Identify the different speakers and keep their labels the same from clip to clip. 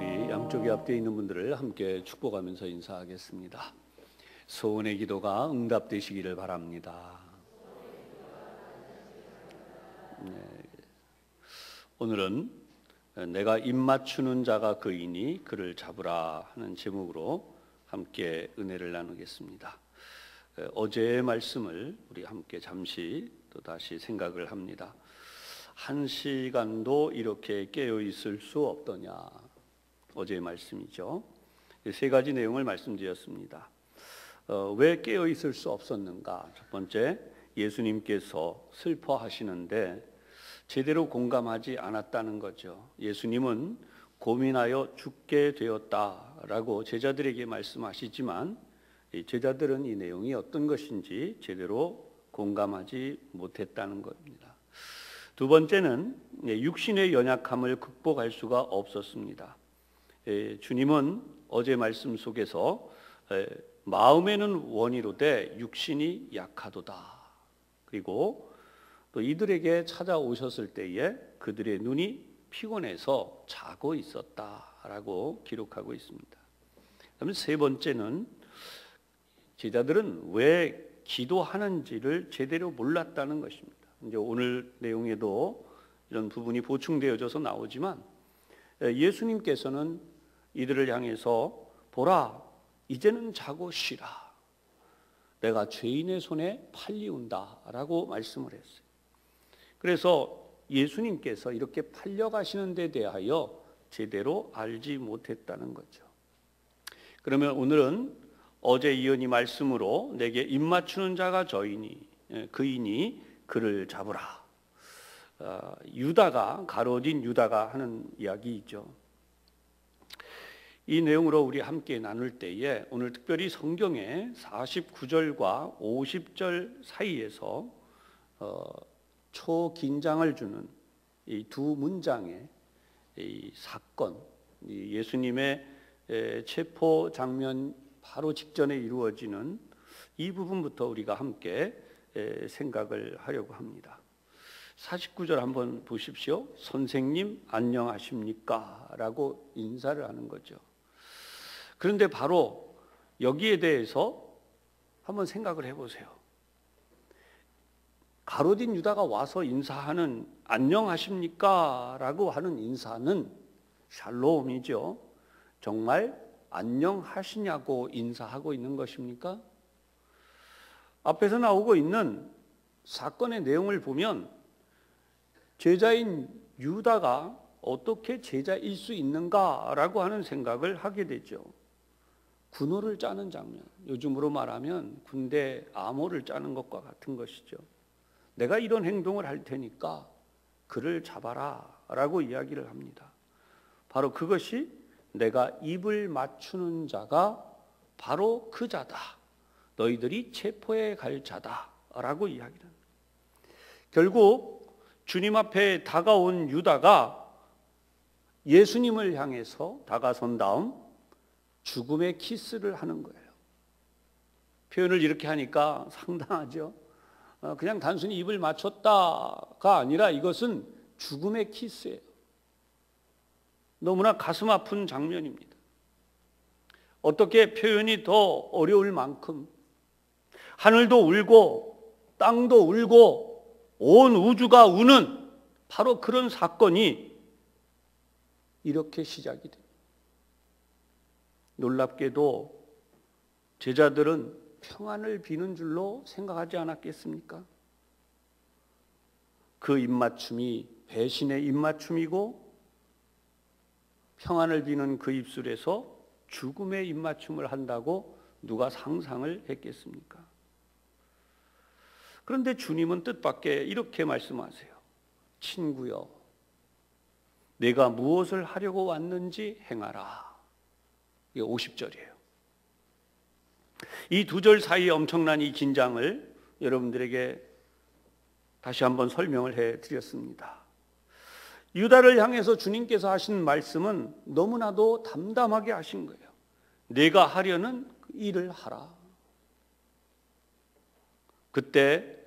Speaker 1: 우리 양쪽에 앞뒤에 있는 분들을 함께 축복하면서 인사하겠습니다. 소원의 기도가 응답되시기를 바랍니다. 오늘은 내가 입맞추는 자가 그이니 그를 잡으라 하는 제목으로 함께 은혜를 나누겠습니다. 어제의 말씀을 우리 함께 잠시 또 다시 생각을 합니다. 한 시간도 이렇게 깨어 있을 수 없더냐. 어제의 말씀이죠. 세 가지 내용을 말씀드렸습니다. 왜 깨어 있을 수 없었는가? 첫 번째, 예수님께서 슬퍼하시는데 제대로 공감하지 않았다는 거죠. 예수님은 고민하여 죽게 되었다라고 제자들에게 말씀하시지만 제자들은 이 내용이 어떤 것인지 제대로 공감하지 못했다는 겁니다. 두 번째는 육신의 연약함을 극복할 수가 없었습니다. 주님은 어제 말씀 속에서 마음에는 원이로되 육신이 약하도다. 그리고 또 이들에게 찾아오셨을 때에 그들의 눈이 피곤해서 자고 있었다라고 기록하고 있습니다. 그러면 세 번째는 제자들은 왜 기도하는지를 제대로 몰랐다는 것입니다. 이제 오늘 내용에도 이런 부분이 보충되어져서 나오지만 예수님께서는 이들을 향해서 보라, 이제는 자고 쉬라. 내가 죄인의 손에 팔리운다라고 말씀을 했어요. 그래서 예수님께서 이렇게 팔려가시는 데 대하여 제대로 알지 못했다는 거죠. 그러면 오늘은 어제 이은 이 말씀으로 내게 입맞추는 자가 저이니 그이니 그를 잡으라. 유다가 가로진 유다가 하는 이야기이죠. 이 내용으로 우리 함께 나눌 때에 오늘 특별히 성경의 49절과 50절 사이에서 초긴장을 주는 이 두 문장의 이 사건, 예수님의 체포 장면 바로 직전에 이루어지는 이 부분부터 우리가 함께 생각을 하려고 합니다. 49절 한번 보십시오. 선생님 안녕하십니까? 라고 인사를 하는 거죠. 그런데 바로 여기에 대해서 한번 생각을 해보세요. 가로진 유다가 와서 인사하는 안녕하십니까? 라고 하는 인사는 샬롬이죠. 정말 안녕하시냐고 인사하고 있는 것입니까? 앞에서 나오고 있는 사건의 내용을 보면 제자인 유다가 어떻게 제자일 수 있는가라고 하는 생각을 하게 되죠. 군호를 짜는 장면, 요즘으로 말하면 군대 암호를 짜는 것과 같은 것이죠. 내가 이런 행동을 할 테니까 그를 잡아라 라고 이야기를 합니다. 바로 그것이 내가 입을 맞추는 자가 바로 그 자다. 너희들이 체포해 갈 자다 라고 이야기를 합니다. 결국 주님 앞에 다가온 유다가 예수님을 향해서 다가선 다음 죽음의 키스를 하는 거예요. 표현을 이렇게 하니까 상당하죠. 그냥 단순히 입을 맞췄다가 아니라 이것은 죽음의 키스예요. 너무나 가슴 아픈 장면입니다. 어떻게 표현이 더 어려울 만큼 하늘도 울고 땅도 울고 온 우주가 우는 바로 그런 사건이 이렇게 시작이 됩니다. 놀랍게도 제자들은 평안을 비는 줄로 생각하지 않았겠습니까? 그 입맞춤이 배신의 입맞춤이고 평안을 비는 그 입술에서 죽음의 입맞춤을 한다고 누가 상상을 했겠습니까? 그런데 주님은 뜻밖의 이렇게 말씀하세요. 친구여, 내가 무엇을 하려고 왔는지 행하라. 이게 50절이에요. 이 두 절 사이에 엄청난 이 긴장을 여러분들에게 다시 한번 설명을 해드렸습니다. 유다를 향해서 주님께서 하신 말씀은 너무나도 담담하게 하신 거예요. 내가 하려는 일을 하라. 그때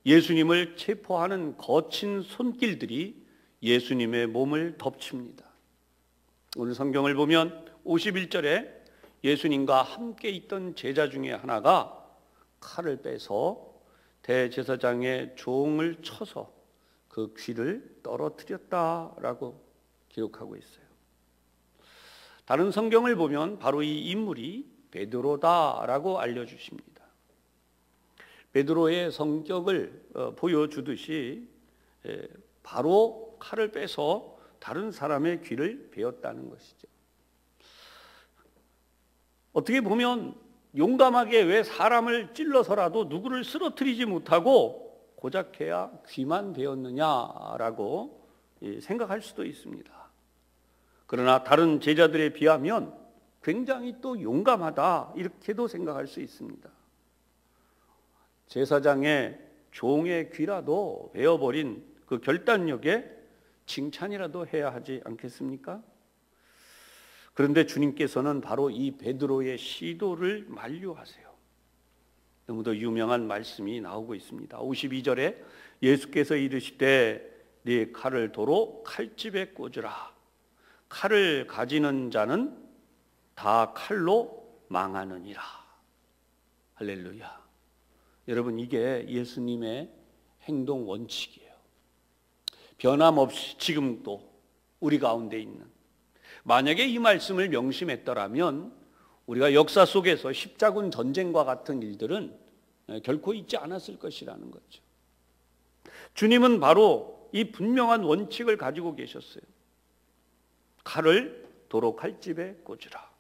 Speaker 1: 예수님을 체포하는 거친 손길들이 예수님의 몸을 덮칩니다. 오늘 성경을 보면 51절에 예수님과 함께 있던 제자 중에 하나가 칼을 빼서 대제사장의 종을 쳐서 그 귀를 떨어뜨렸다라고 기록하고 있어요. 다른 성경을 보면 바로 이 인물이 베드로다라고 알려주십니다. 베드로의 성격을 보여주듯이 바로 칼을 빼서 다른 사람의 귀를 베었다는 것이죠. 어떻게 보면 용감하게 왜 사람을 찔러서라도 누구를 쓰러뜨리지 못하고 고작해야 귀만 베었느냐라고 생각할 수도 있습니다. 그러나 다른 제자들에 비하면 굉장히 또 용감하다 이렇게도 생각할 수 있습니다. 제사장의 종의 귀라도 베어버린 그 결단력에 칭찬이라도 해야 하지 않겠습니까? 그런데 주님께서는 바로 이 베드로의 시도를 만류하세요. 너무도 유명한 말씀이 나오고 있습니다. 52절에 예수께서 이르시되 네 칼을 도로 칼집에 꽂으라. 칼을 가지는 자는 다 칼로 망하느니라. 할렐루야. 여러분, 이게 예수님의 행동 원칙이에요. 변함없이 지금도 우리 가운데 있는, 만약에 이 말씀을 명심했더라면 우리가 역사 속에서 십자군 전쟁과 같은 일들은 결코 있지 않았을 것이라는 거죠. 주님은 바로 이 분명한 원칙을 가지고 계셨어요. 칼을 도로 칼집에 꽂으라.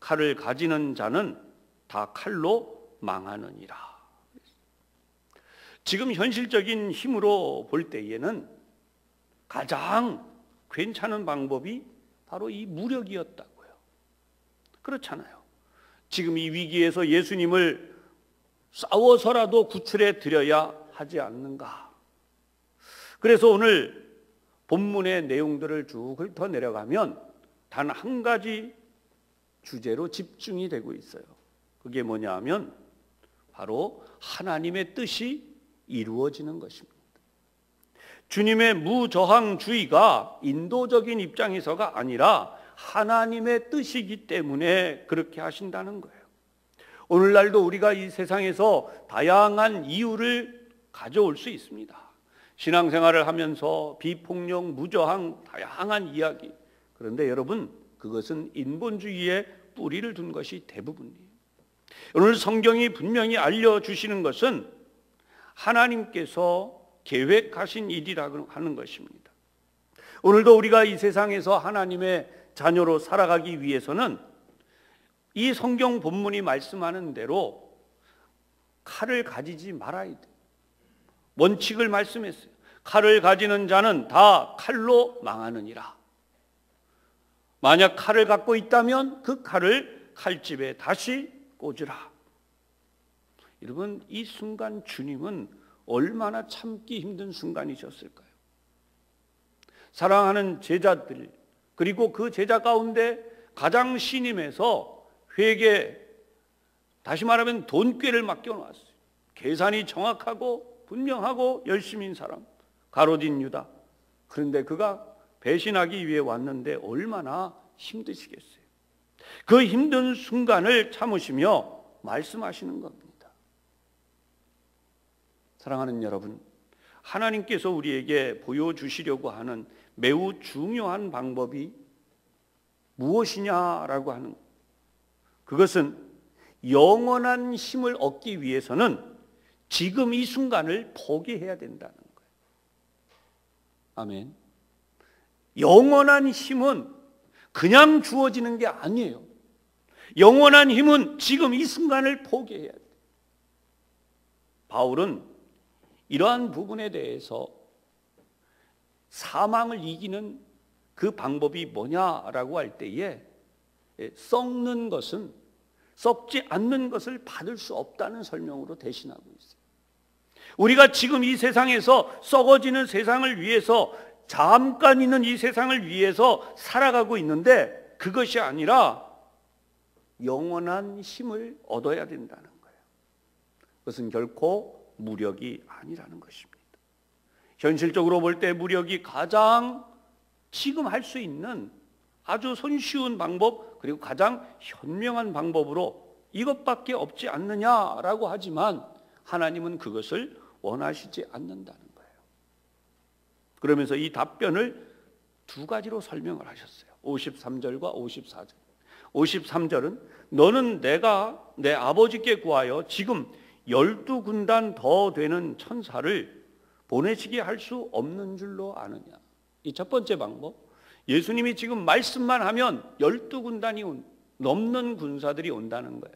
Speaker 1: 칼을 가지는 자는 다 칼로 망하느니라. 지금 현실적인 힘으로 볼 때에는 가장 괜찮은 방법이 바로 이 무력이었다고요. 그렇잖아요. 지금 이 위기에서 예수님을 싸워서라도 구출해 드려야 하지 않는가. 그래서 오늘 본문의 내용들을 쭉 훑어 내려가면 단 한 가지 주제로 집중이 되고 있어요. 그게 뭐냐 하면 바로 하나님의 뜻이 이루어지는 것입니다. 주님의 무저항주의가 인도적인 입장에서가 아니라 하나님의 뜻이기 때문에 그렇게 하신다는 거예요. 오늘날도 우리가 이 세상에서 다양한 이유를 가져올 수 있습니다. 신앙생활을 하면서 비폭력, 무저항, 다양한 이야기. 그런데 여러분, 그것은 인본주의에 뿌리를 둔 것이 대부분이에요. 오늘 성경이 분명히 알려주시는 것은 하나님께서 계획하신 일이라고 하는 것입니다. 오늘도 우리가 이 세상에서 하나님의 자녀로 살아가기 위해서는 이 성경 본문이 말씀하는 대로 칼을 가지지 말아야 돼요. 원칙을 말씀했어요. 칼을 가지는 자는 다 칼로 망하느니라. 만약 칼을 갖고 있다면 그 칼을 칼집에 다시 꽂으라. 여러분, 이 순간 주님은 얼마나 참기 힘든 순간이셨을까요? 사랑하는 제자들, 그리고 그 제자 가운데 가장 신임해서 회계, 다시 말하면 돈꾀를 맡겨놨어요. 계산이 정확하고 분명하고 열심인 사람, 가롯인 유다. 그런데 그가 배신하기 위해 왔는데 얼마나 힘드시겠어요. 그 힘든 순간을 참으시며 말씀하시는 겁니다. 사랑하는 여러분, 하나님께서 우리에게 보여주시려고 하는 매우 중요한 방법이 무엇이냐라고 하는, 그것은 영원한 힘을 얻기 위해서는 지금 이 순간을 포기해야 된다는 거예요. 아멘. 영원한 힘은 그냥 주어지는 게 아니에요. 영원한 힘은 지금 이 순간을 포기해야 돼요. 바울은 이러한 부분에 대해서 사망을 이기는 그 방법이 뭐냐라고 할 때에 썩는 것은, 썩지 않는 것을 받을 수 없다는 설명으로 대신하고 있어요. 우리가 지금 이 세상에서 썩어지는 세상을 위해서, 잠깐 있는 이 세상을 위해서 살아가고 있는데 그것이 아니라 영원한 힘을 얻어야 된다는 거예요. 그것은 결코 무력이 아니라는 것입니다. 현실적으로 볼 때 무력이 가장 지금 할 수 있는 아주 손쉬운 방법, 그리고 가장 현명한 방법으로 이것밖에 없지 않느냐라고 하지만 하나님은 그것을 원하시지 않는다는 거예요. 그러면서 이 답변을 두 가지로 설명을 하셨어요. 53절과 54절. 53절은 너는 내가 내 아버지께 구하여 지금 12군단 더 되는 천사를 보내시게 할 수 없는 줄로 아느냐. 이 첫 번째 방법, 예수님이 지금 말씀만 하면 12군단이 넘는 군사들이 온다는 거예요.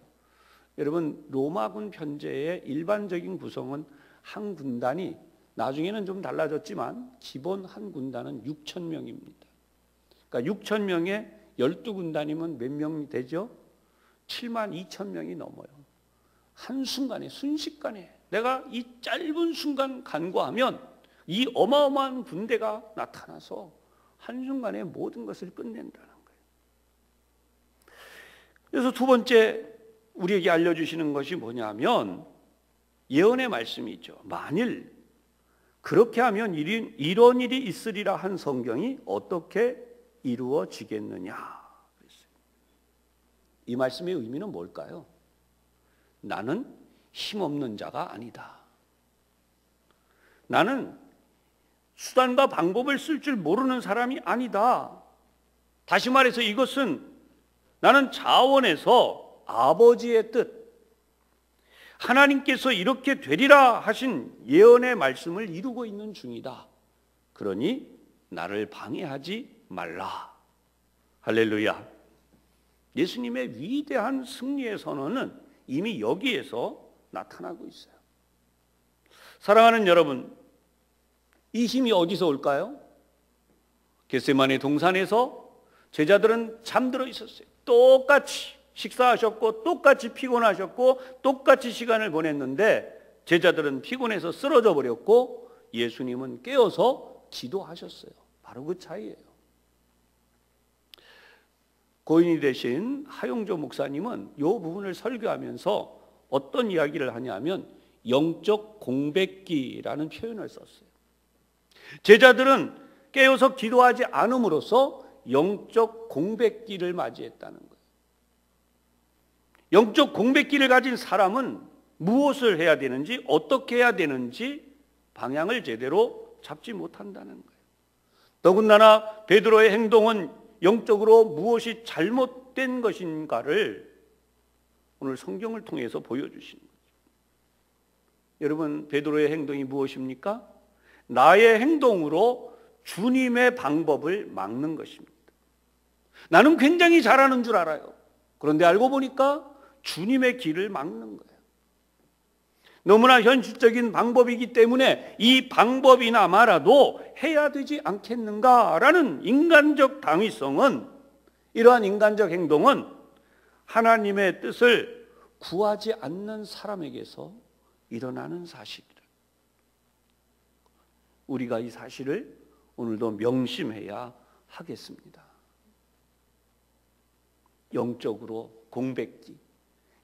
Speaker 1: 여러분, 로마군 편제의 일반적인 구성은 한 군단이, 나중에는 좀 달라졌지만 기본 한 군단은 6천 명입니다. 그러니까 6천 명에 12군단이면 몇 명이 되죠? 7만 2천 명이 넘어요. 한순간에, 순식간에 내가 이 짧은 순간 간구하면 이 어마어마한 군대가 나타나서 한순간에 모든 것을 끝낸다는 거예요. 그래서 두 번째 우리에게 알려주시는 것이 뭐냐면 예언의 말씀이 있죠. 만일 그렇게 하면 이런 일이 있으리라 한 성경이 어떻게 이루어지겠느냐 그랬어요. 이 말씀의 의미는 뭘까요? 나는 힘없는 자가 아니다. 나는 수단과 방법을 쓸 줄 모르는 사람이 아니다. 다시 말해서 이것은 나는 자원에서 아버지의 뜻, 하나님께서 이렇게 되리라 하신 예언의 말씀을 이루고 있는 중이다. 그러니 나를 방해하지 말라. 할렐루야. 예수님의 위대한 승리의 선언은 이미 여기에서 나타나고 있어요. 사랑하는 여러분, 이 힘이 어디서 올까요? 겟세마네 동산에서 제자들은 잠들어 있었어요. 똑같이 식사하셨고 똑같이 피곤하셨고 똑같이 시간을 보냈는데 제자들은 피곤해서 쓰러져 버렸고 예수님은 깨어서 기도하셨어요. 바로 그 차이예요. 고인이 되신 하용조 목사님은 이 부분을 설교하면서 어떤 이야기를 하냐면 영적 공백기라는 표현을 썼어요. 제자들은 깨어서 기도하지 않음으로써 영적 공백기를 맞이했다는 거예요. 영적 공백기를 가진 사람은 무엇을 해야 되는지, 어떻게 해야 되는지 방향을 제대로 잡지 못한다는 거예요. 더군다나 베드로의 행동은 영적으로 무엇이 잘못된 것인가를 오늘 성경을 통해서 보여주시는 거죠. 여러분, 베드로의 행동이 무엇입니까? 나의 행동으로 주님의 방법을 막는 것입니다. 나는 굉장히 잘하는 줄 알아요. 그런데 알고 보니까 주님의 길을 막는 거예요. 너무나 현실적인 방법이기 때문에 이 방법이나마라도 해야 되지 않겠는가라는 인간적 당위성은, 이러한 인간적 행동은 하나님의 뜻을 구하지 않는 사람에게서 일어나는 사실이다. 우리가 이 사실을 오늘도 명심해야 하겠습니다. 영적으로 공백기,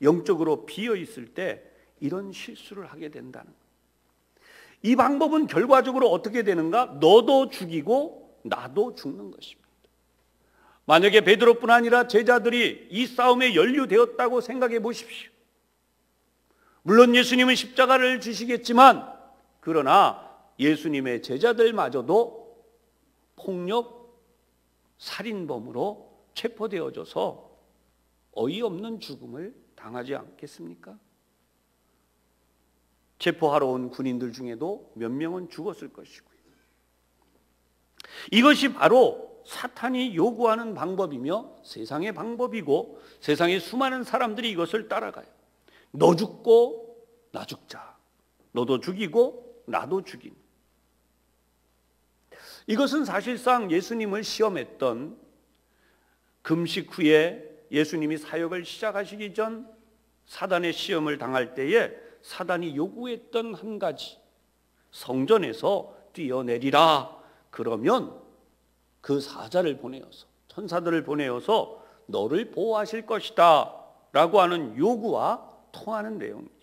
Speaker 1: 영적으로 비어 있을 때 이런 실수를 하게 된다는 거예요. 이 방법은 결과적으로 어떻게 되는가? 너도 죽이고 나도 죽는 것입니다. 만약에 베드로뿐 아니라 제자들이 이 싸움에 연루되었다고 생각해 보십시오. 물론 예수님은 십자가를 지시겠지만, 그러나 예수님의 제자들마저도 폭력, 살인범으로 체포되어져서 어이없는 죽음을 당하지 않겠습니까? 체포하러 온 군인들 중에도 몇 명은 죽었을 것이고요. 이것이 바로 사탄이 요구하는 방법이며 세상의 방법이고, 세상의 수많은 사람들이 이것을 따라가요. 너 죽고 나 죽자. 너도 죽이고 나도 죽인. 이것은 사실상 예수님을 시험했던, 금식 후에 예수님이 사역을 시작하시기 전 사단의 시험을 당할 때에 사단이 요구했던 한 가지, 성전에서 뛰어내리라. 그러면 그 사자를 보내어서, 천사들을 보내어서 너를 보호하실 것이다 라고 하는 요구와 통하는 내용이죠.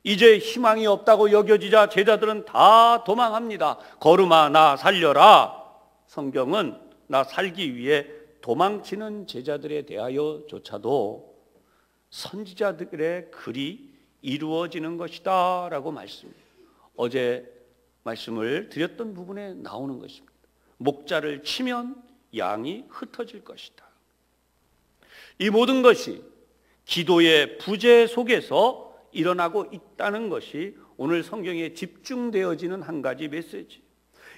Speaker 1: 이제 희망이 없다고 여겨지자 제자들은 다 도망합니다. 걸음아 나 살려라. 성경은 나 살기 위해 도망치는 제자들에 대하여조차도 선지자들의 글이 이루어지는 것이다 라고 말씀합니다. 어제 말씀을 드렸던 부분에 나오는 것입니다. 목자를 치면 양이 흩어질 것이다. 이 모든 것이 기도의 부재 속에서 일어나고 있다는 것이 오늘 성경에 집중되어지는 한 가지 메시지.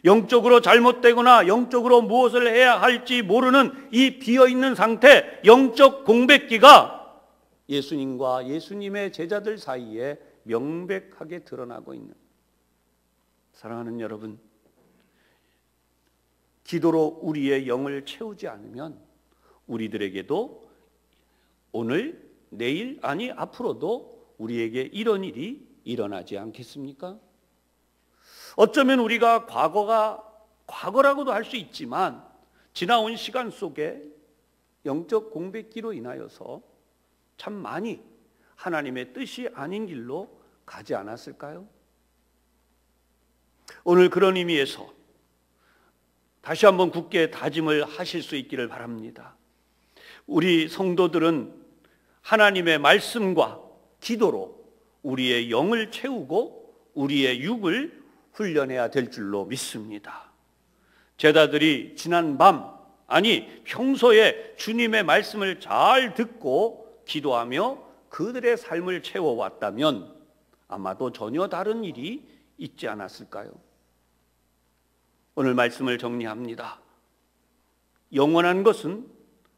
Speaker 1: 영적으로 잘못되거나 영적으로 무엇을 해야 할지 모르는 이 비어있는 상태, 영적 공백기가 예수님과 예수님의 제자들 사이에 명백하게 드러나고 있는. 사랑하는 여러분, 기도로 우리의 영을 채우지 않으면 우리들에게도 오늘, 내일, 아니 앞으로도 우리에게 이런 일이 일어나지 않겠습니까? 어쩌면 우리가 과거라고도 할 수 있지만 지나온 시간 속에 영적 공백기로 인하여서 참 많이 하나님의 뜻이 아닌 길로 가지 않았을까요? 오늘 그런 의미에서 다시 한번 굳게 다짐을 하실 수 있기를 바랍니다. 우리 성도들은 하나님의 말씀과 기도로 우리의 영을 채우고 우리의 육을 훈련해야 될 줄로 믿습니다. 제자들이 지난 밤, 아니 평소에 주님의 말씀을 잘 듣고 기도하며 그들의 삶을 채워왔다면 아마도 전혀 다른 일이 있지 않았을까요? 오늘 말씀을 정리합니다. 영원한 것은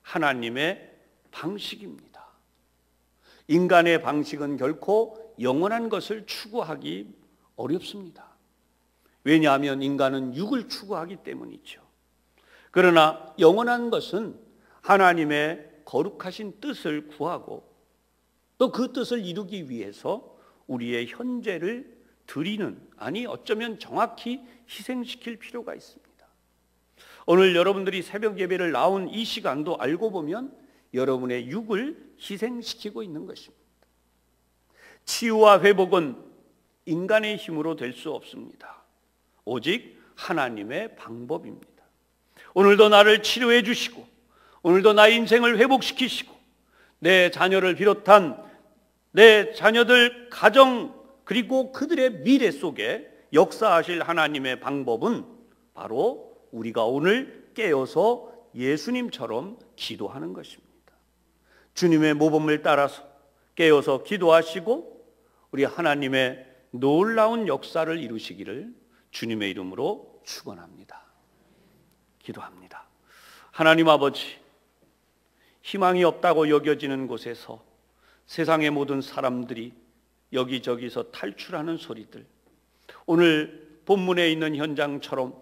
Speaker 1: 하나님의 방식입니다. 인간의 방식은 결코 영원한 것을 추구하기 어렵습니다. 왜냐하면 인간은 육을 추구하기 때문이죠. 그러나 영원한 것은 하나님의 거룩하신 뜻을 구하고 또 그 뜻을 이루기 위해서 우리의 현재를 드리는, 아니 어쩌면 정확히 희생시킬 필요가 있습니다. 오늘 여러분들이 새벽 예배를 나온 이 시간도 알고 보면 여러분의 육을 희생시키고 있는 것입니다. 치유와 회복은 인간의 힘으로 될 수 없습니다. 오직 하나님의 방법입니다. 오늘도 나를 치료해 주시고 오늘도 나의 인생을 회복시키시고 내 자녀를 비롯한 내 자녀들 가정 그리고 그들의 미래 속에 역사하실 하나님의 방법은 바로 우리가 오늘 깨어서 예수님처럼 기도하는 것입니다. 주님의 모범을 따라서 깨어서 기도하시고 우리 하나님의 놀라운 역사를 이루시기를 주님의 이름으로 축원합니다. 기도합니다. 하나님 아버지, 희망이 없다고 여겨지는 곳에서 세상의 모든 사람들이 여기저기서 탈출하는 소리들, 오늘 본문에 있는 현장처럼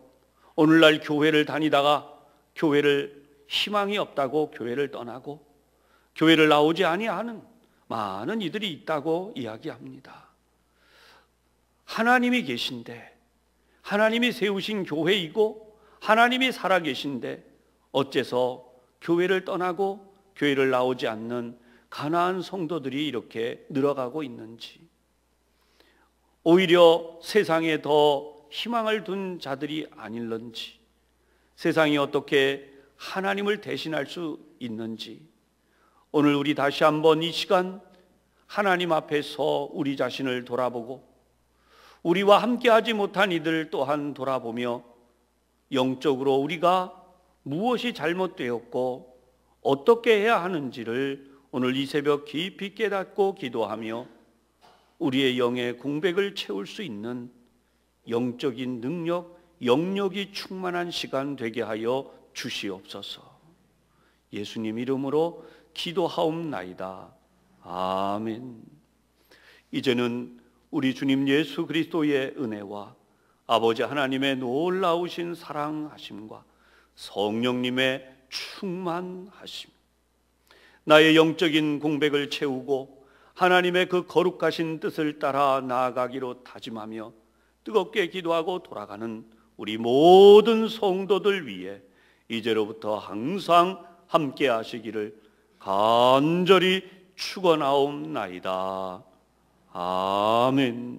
Speaker 1: 오늘날 교회를 다니다가 교회를 희망이 없다고 교회를 떠나고 교회를 나오지 아니하는 많은 이들이 있다고 이야기합니다. 하나님이 계신데, 하나님이 세우신 교회이고 하나님이 살아계신데 어째서 교회를 떠나고 교회를 나오지 않는 가난한 성도들이 이렇게 늘어가고 있는지, 오히려 세상에 더 희망을 둔 자들이 아닐런지, 세상이 어떻게 하나님을 대신할 수 있는지, 오늘 우리 다시 한번 이 시간 하나님 앞에서 우리 자신을 돌아보고 우리와 함께하지 못한 이들 또한 돌아보며 영적으로 우리가 무엇이 잘못되었고 어떻게 해야 하는지를 오늘 이 새벽 깊이 깨닫고 기도하며 우리의 영의 공백을 채울 수 있는 영적인 능력, 영역이 충만한 시간 되게 하여 주시옵소서. 예수님 이름으로 기도하옵나이다. 아멘. 이제는 우리 주님 예수 그리스도의 은혜와 아버지 하나님의 놀라우신 사랑하심과 성령님의 충만하심, 나의 영적인 공백을 채우고 하나님의 그 거룩하신 뜻을 따라 나아가기로 다짐하며 뜨겁게 기도하고 돌아가는 우리 모든 성도들 위해 이제로부터 항상 함께 하시기를 간절히 축원하옵나이다. 아멘.